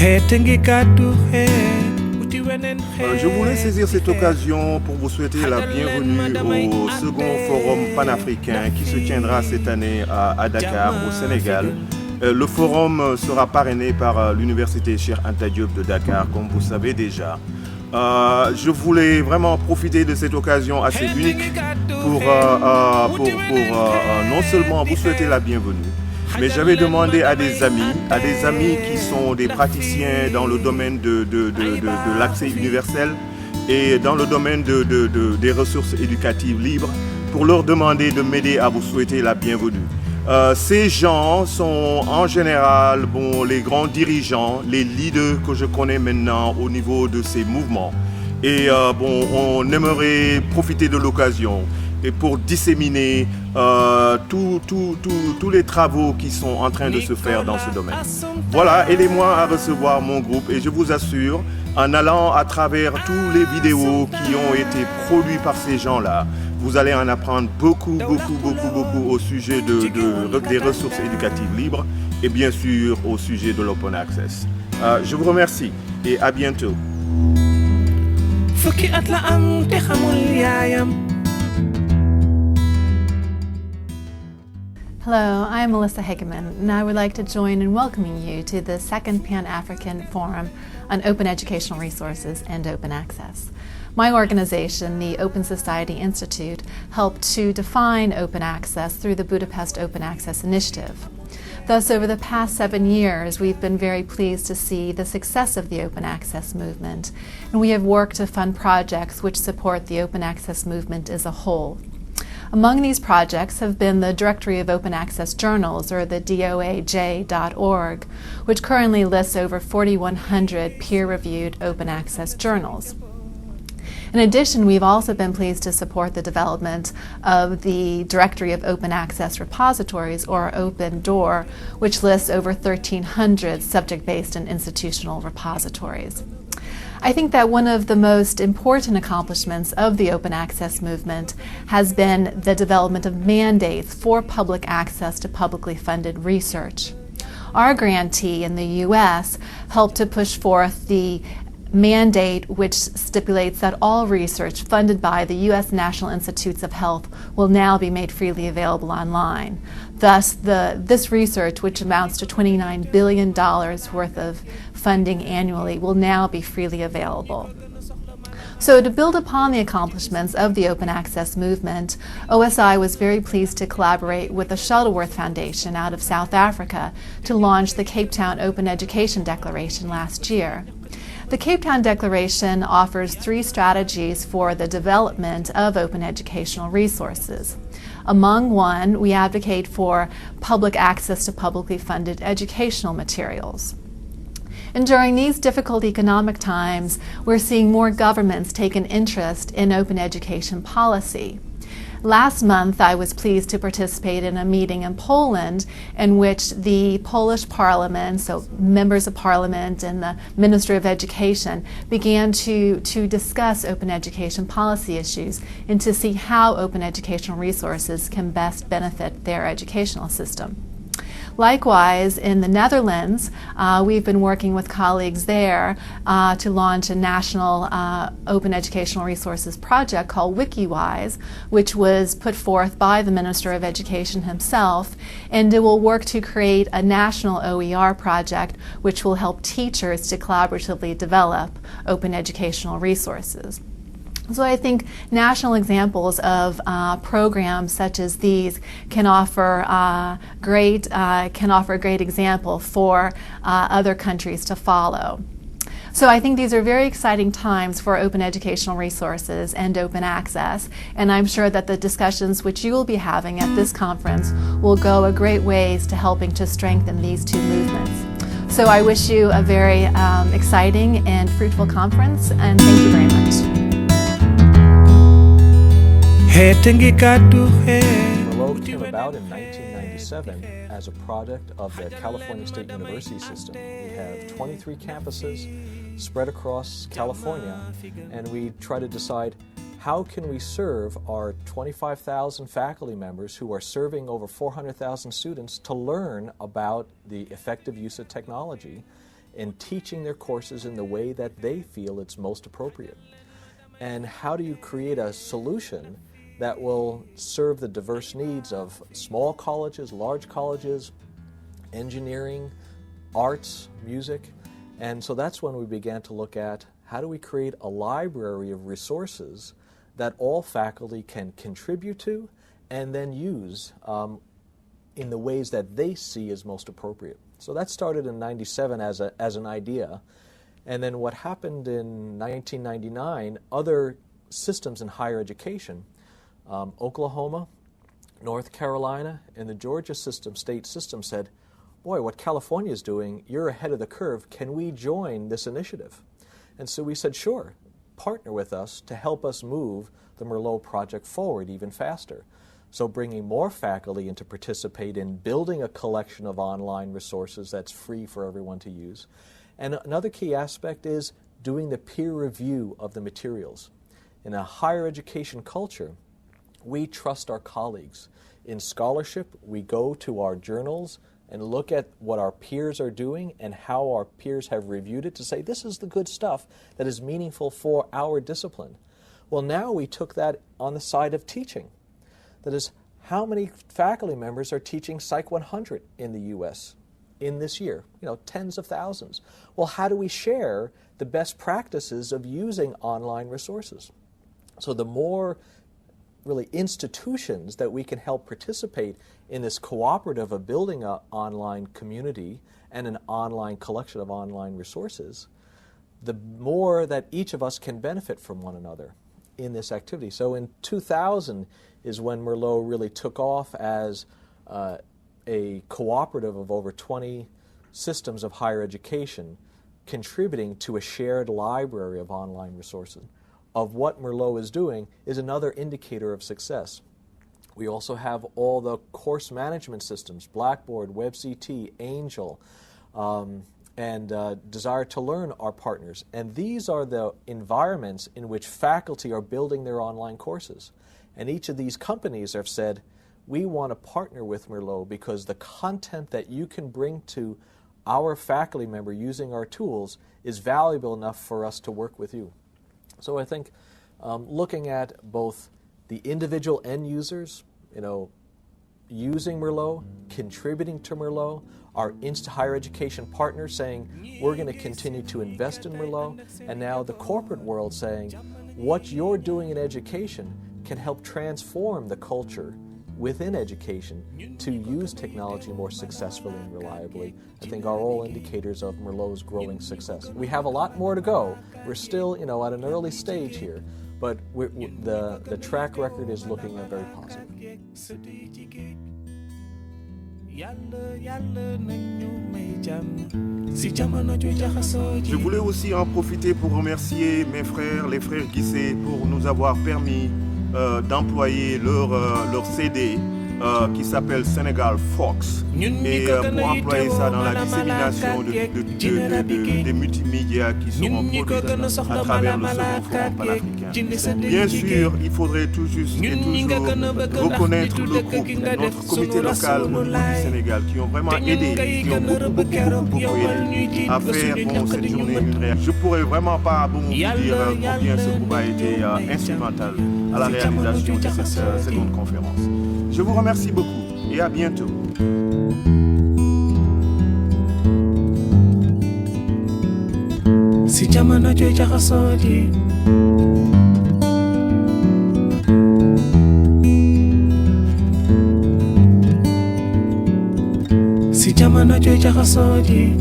Je voulais saisir cette occasion pour vous souhaiter la bienvenue au second forum panafricain qui se tiendra cette année à Dakar, au Sénégal. Le forum sera parrainé par l'université Cheikh Anta Diop de Dakar, comme vous savez déjà. Je voulais vraiment profiter de cette occasion assez unique pour non seulement vous souhaiter la bienvenue, mais j'avais demandé à des amis qui sont des praticiens dans le domaine de l'accès universel et dans le domaine des ressources éducatives libres, pour leur demander de m'aider à vous souhaiter la bienvenue. Ces gens sont en général les grands dirigeants, les leaders que je connais maintenant au niveau de ces mouvements. Et on aimerait profiter de l'occasion et pour disséminer tous les travaux qui sont en train de se faire dans ce domaine. Voilà, aidez-moi à recevoir mon groupe et je vous assure, en allant à travers tous les vidéos qui ont été produites par ces gens-là, vous allez en apprendre beaucoup au sujet des ressources éducatives libres et bien sûr au sujet de l'open access. Je vous remercie et à bientôt. Hello, I'm Melissa Hageman, and I would like to join in welcoming you to the second Pan-African Forum on Open Educational Resources and Open Access. My organization, the Open Society Institute, helped to define open access through the Budapest Open Access Initiative. Thus, over the past 7 years, we've been very pleased to see the success of the open access movement, and we have worked to fund projects which support the open access movement as a whole. Among these projects have been the Directory of Open Access Journals, or the DOAJ.org, which currently lists over 4,100 peer-reviewed open access journals. In addition, we've also been pleased to support the development of the Directory of Open Access Repositories, or Open Door, which lists over 1,300 subject-based and institutional repositories. I think that one of the most important accomplishments of the open access movement has been the development of mandates for public access to publicly funded research. Our grantee in the U.S. helped to push forth the mandate which stipulates that all research funded by the U.S. National Institutes of Health will now be made freely available online. Thus, this research, which amounts to $29 billion worth of funding annually, will now be freely available. So to build upon the accomplishments of the open access movement, OSI was very pleased to collaborate with the Shuttleworth Foundation out of South Africa to launch the Cape Town Open Education Declaration last year. The Cape Town Declaration offers 3 strategies for the development of open educational resources. Among one, we advocate for public access to publicly funded educational materials. And during these difficult economic times, we're seeing more governments take an interest in open education policy. Last month, I was pleased to participate in a meeting in Poland in which the Polish Parliament, so members of Parliament and the Minister of Education, began to discuss open education policy issues and to see how open educational resources can best benefit their educational system. Likewise, in the Netherlands, we've been working with colleagues there to launch a national open educational resources project called WikiWise, which was put forth by the Minister of Education himself, and it will work to create a national OER project which will help teachers to collaboratively develop open educational resources. So I think national examples of programs such as these can offer a great example for other countries to follow. So I think these are very exciting times for open educational resources and open access, and I'm sure that the discussions which you will be having at this conference will go a great ways to helping to strengthen these two movements. So I wish you a very exciting and fruitful conference, and thank you very much. Merlot came about in 1997 as a product of the California State University system. We have 23 campuses spread across California, and we try to decide how can we serve our 25,000 faculty members who are serving over 400,000 students to learn about the effective use of technology in teaching their courses in the way that they feel it's most appropriate. And how do you create a solution that will serve the diverse needs of small colleges, large colleges, engineering, arts, music? And so that's when we began to look at how do we create a library of resources that all faculty can contribute to and then use in the ways that they see as most appropriate. So that started in '97 as an idea. And then what happened in 1999, other systems in higher education, Oklahoma, North Carolina, and the Georgia state system said, boy, what California is doing, you're ahead of the curve. Can we join this initiative? And so we said, sure, partner with us to help us move the Merlot project forward even faster. So bringing more faculty in to participate in building a collection of online resources that's free for everyone to use. And another key aspect is doing the peer review of the materials. In a higher education culture, we trust our colleagues. In scholarship, we go to our journals and look at what our peers are doing and how our peers have reviewed it to say, this is the good stuff that is meaningful for our discipline. Well, now we took that on the side of teaching. That is, how many faculty members are teaching Psych 100 in the U.S. in this year? Tens of thousands. Well, how do we share the best practices of using online resources? So the more really institutions that we can help participate in this cooperative of building an online community and an online collection of online resources, the more that each of us can benefit from one another in this activity. So in 2000 is when Merlot really took off as a cooperative of over 20 systems of higher education contributing to a shared library of online resources. Of what Merlot is doing is another indicator of success. We also have all the course management systems, Blackboard, WebCT, Angel, and Desire to Learn are partners. And these are the environments in which faculty are building their online courses. And each of these companies have said, we want to partner with Merlot because the content that you can bring to our faculty member using our tools is valuable enough for us to work with you. So I think looking at both the individual end users, using Merlot, contributing to Merlot, our higher education partners saying, we're going to continue to invest in Merlot, and now the corporate world saying, what you're doing in education can help transform the culture within education to use technology more successfully and reliably, I think are all indicators of Merlot's growing success. We have a lot more to go. We're still, at an early stage here, but the track record is looking very positive. Je voulais aussi en profiter pour remercier mes frères, les frères Guissé, pour nous avoir permis d'employer leur CD qui s'appelle Sénégal Fox et pour employer ça dans la dissémination des multimédias qui seront produits à travers le second forum panafricain. Bien sûr, il faudrait tout juste et toujours reconnaître le groupe, notre comité local au niveau du Sénégal qui ont vraiment aidé, qui ont beaucoup aidé à faire cette journée une réaction. Je ne pourrais vraiment pas vous dire combien ce groupe a été instrumental à la réalisation de cette seconde conférence. Je vous remercie beaucoup et à bientôt. Si jamono jooy jaxasoo ji si jamono jooy jaxasoo ji